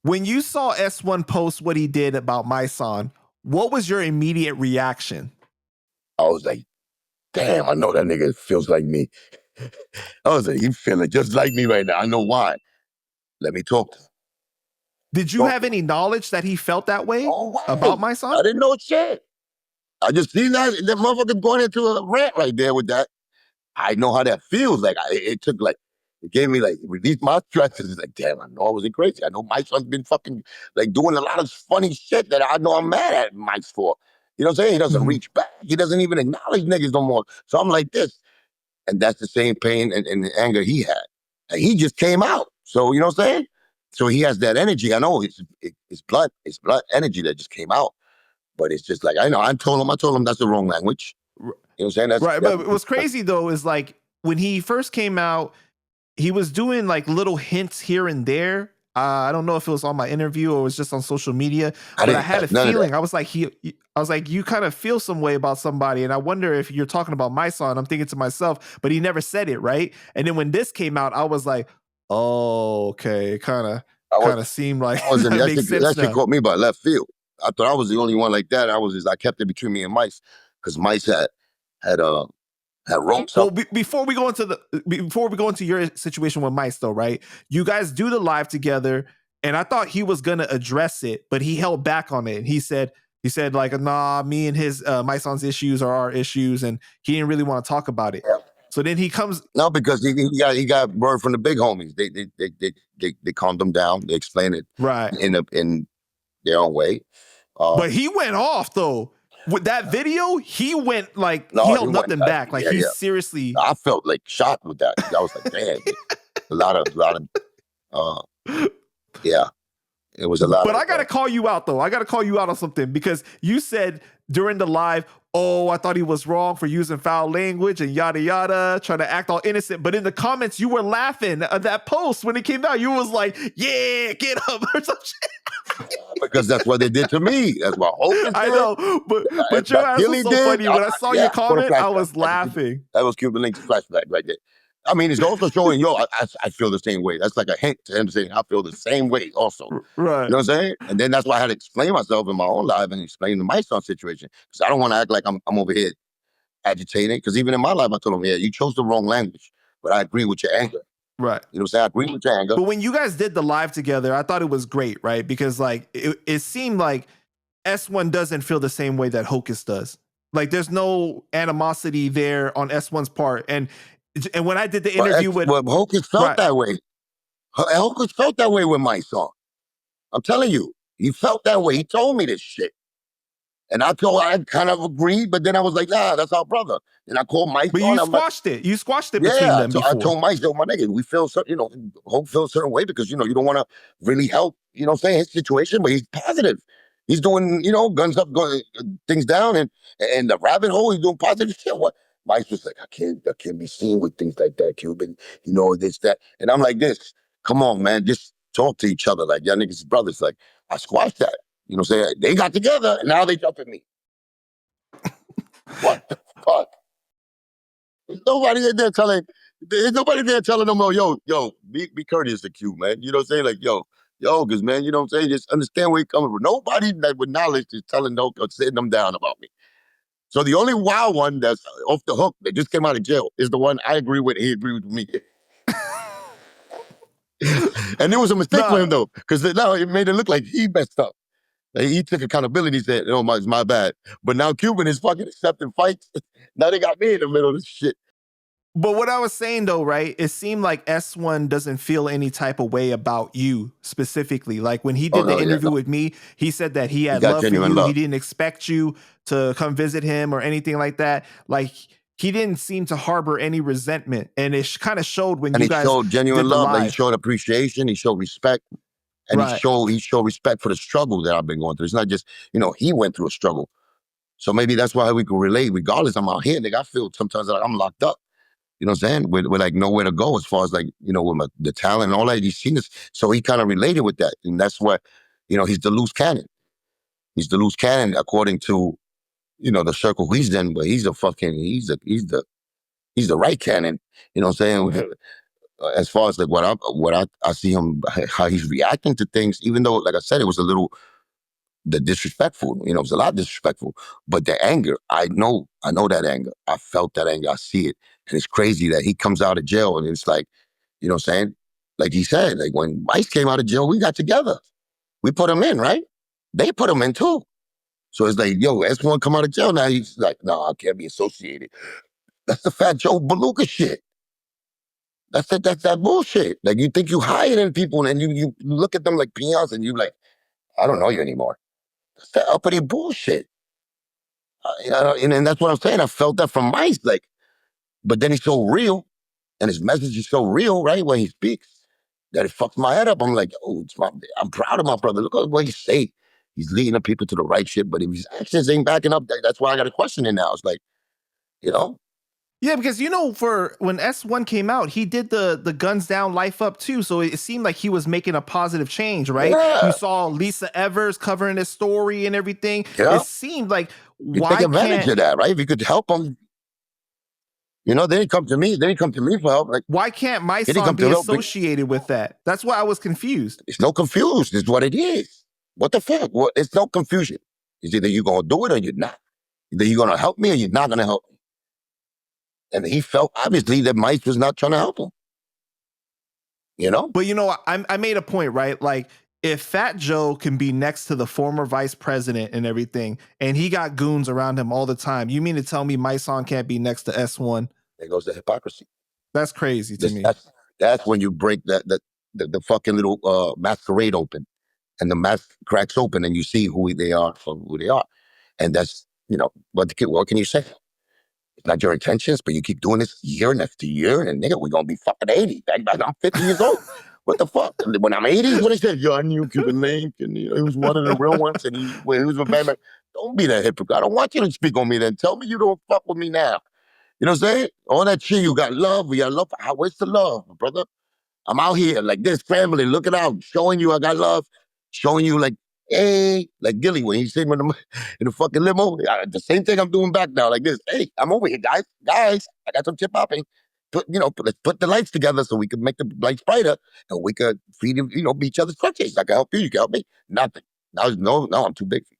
When you saw S1 post what he did about Mysonne, what was your immediate reaction? I was like, damn, I know that nigga feels like me. I was like, he feeling just like me right now. I know why. Let me talk to him. Did you have any knowledge that he felt that way about Mysonne? I didn't know shit. I just seen that motherfucker going into a rant right there with that. I know how that feels. Like it gave me like released my stress. It's like, damn, I know I wasn't crazy. I know my son's been fucking like doing a lot of funny shit that I know I'm mad at Mike's for. You know what I'm saying? He doesn't reach back. He doesn't even acknowledge niggas no more. So I'm like this. And that's the same pain and anger he had. And he just came out. So you know what I'm saying? So he has that energy. I know it's blood energy that just came out. But it's just like, I know, I told him that's the wrong language. You know what I'm saying? Right. But what's crazy though is like when he first came out, he was doing like little hints here and there. I don't know if it was on my interview or it was just on social media, but I had a feeling. I was like, you kind of feel some way about somebody, and I wonder if you're talking about Mysonne. I'm thinking to myself, but he never said it, right? And then when this came out, I was like, oh, okay, kind of seemed like that makes sense. That shit caught me by left field. I thought I was the only one like that. I kept it between me and Mice because Mice had ropes up. Well, before we go into your situation with Mice, though, right? You guys do the live together, and I thought he was gonna address it, but he held back on it. He said like, nah, me and his Mysonne's issues are our issues, and he didn't really want to talk about it. Yeah. So then he comes. No, because he got word from the big homies. They calmed him down. They explained it right in their own way. But he went off though. With that video, he went like he held nothing back. Like he seriously. I felt like shocked with that. I was like, damn, a lot of yeah. It was a lot. But I gotta call you out though. I gotta call you out on something because you said during the live, oh, I thought he was wrong for using foul language and yada yada, trying to act all innocent. But in the comments, you were laughing at that post when it came out. You was like, yeah, get up or some shit. Because that's what they did to me. That's what Hope did. I know, but your ass was so funny. When I saw your comment, I was laughing. That was Cuban Link's flashback right there. I mean, it's also showing, I feel the same way. That's like a hint to him saying, I feel the same way also. Right. You know what I'm saying? And then that's why I had to explain myself in my own life and explain the Mysonne situation. Because I don't want to act like I'm over here agitating. Because even in my life, I told him, yeah, you chose the wrong language. But I agree with your anger. Right. You know what I'm saying? I agree with your anger. But when you guys did the live together, I thought it was great, right? Because like it seemed like S1 doesn't feel the same way that Hocus does. Like there's no animosity there on S1's part. And when I did the interview with Hocus felt that way. Hocus felt that way with Mysonne. I'm telling you, he felt that way. He told me this shit. And I kind of agreed, but then I was like, nah, that's our brother. And I called Mike. But you squashed it. You squashed it between them before. I told Mike, my nigga, we feel certain, Hope feels a certain way because, you don't want to really help, his situation, but he's positive. He's doing, guns up, things down, and the rabbit hole, he's doing positive shit. What? Mike was like, I can't be seen with things like that, Cuban, this, that. And I'm like this, come on, man, just talk to each other like y'all niggas brothers. Like, I squashed that. You know what I'm saying? They got together, and now they jump at me. What the fuck? There's nobody there telling them, oh, yo, be courteous to Q, man. You know what I'm saying? Like, yo, because, man, you know what I'm saying? Just understand where you're coming from. Nobody that with knowledge is telling them or sitting them down about me. So the only wild one that's off the hook that just came out of jail is the one I agree with. He agreed with me. And it was a mistake for him, though, because now it made it look like he messed up. He took accountability, said, oh, it's my bad. But now Cuban is fucking accepting fights. Now they got me in the middle of this shit. But what I was saying, though, right, it seemed like S1 doesn't feel any type of way about you specifically. Like when he did the interview with me, he said that he had love for you. He didn't expect you to come visit him or anything like that. Like he didn't seem to harbor any resentment. And it kind of showed when you guys he showed genuine love. Like he showed appreciation. He showed respect. And he showed respect for the struggle that I've been going through. It's not just, he went through a struggle. So maybe that's why we can relate. Regardless, I'm out here. Like, I feel sometimes like I'm locked up. You know what I'm saying? With like nowhere to go as far as like, with the talent and all that. He's seen this. So he kind of related with that. And that's what, he's the loose cannon. He's the loose cannon according to, the circle he's in. But he's the right cannon. You know what I'm saying? as far as like what I see him, how he's reacting to things, even though, like I said, it was a little the disrespectful, it was a lot disrespectful. But the anger, I know that anger. I felt that anger. I see it. And it's crazy that he comes out of jail and it's like, you know what I'm saying? Like he said, like when Vice came out of jail, we got together. We put him in, right? They put him in too. So it's like, yo, S1 come out of jail now. He's like, no, I can't be associated. That's the Fat Joe Beluga shit. That's that bullshit. Like you think you higher than people and you look at them like peons and you like, I don't know you anymore. That's that uppity bullshit. And that's what I'm saying. I felt that from Mice. Like, but then he's so real and his message is so real, right? When he speaks, that it fucks my head up. I'm like, oh, I'm proud of my brother. Look at what he say. He's leading the people to the right shit, but if his actions ain't backing up, that's why I got a question in now. It's like, you know? Yeah, because for when S1 came out, he did the guns down, life up too. So it seemed like he was making a positive change, right? You Yeah. saw Lisa Evers covering his story and everything. Yeah. It seemed like You take why advantage can't of that, right? If you could help him, they didn't come to me. They didn't come to me for help. Like, why can't he didn't Mysonne come be to help. associated with that? That's why I was confused. It's no confused. It's what it is. What the fuck? Well, it's no confusion. It's either you're going to do it or you're not. Either you're going to help me or you're not going to help me. And he felt, obviously, that Mike was not trying to help him. But I made a point, right? Like, if Fat Joe can be next to the former vice president and everything, and he got goons around him all the time, you mean to tell me Mysonne can't be next to S1? There goes the hypocrisy. That's crazy to me. That's when you break the fucking little masquerade open, and the mask cracks open, and you see who they are from who they are, and that's what can you say? It's not your intentions, but you keep doing this year after year, and nigga, we're gonna be fucking 80. I'm 50 years old. What the fuck? When I'm 80, what he said, yo, I knew Cuban Link, and he was one of the real ones, and he was a bad man. Don't be that hypocrite. I don't want you to speak on me then. Tell me you don't fuck with me now. You know what I'm saying? All that shit, you got love, we got love. Where's the love, brother? I'm out here like this family, looking out, showing you I got love, showing you like, hey, like Gilly when he's sitting in the fucking limo. The same thing I'm doing back now, like this. Hey, I'm over here, guys. Guys, I got some chip popping. Let's put the lights together so we can make the lights brighter and we could feed be each other's crutches. I can help you, you can help me. Nothing. No, I'm too big for you.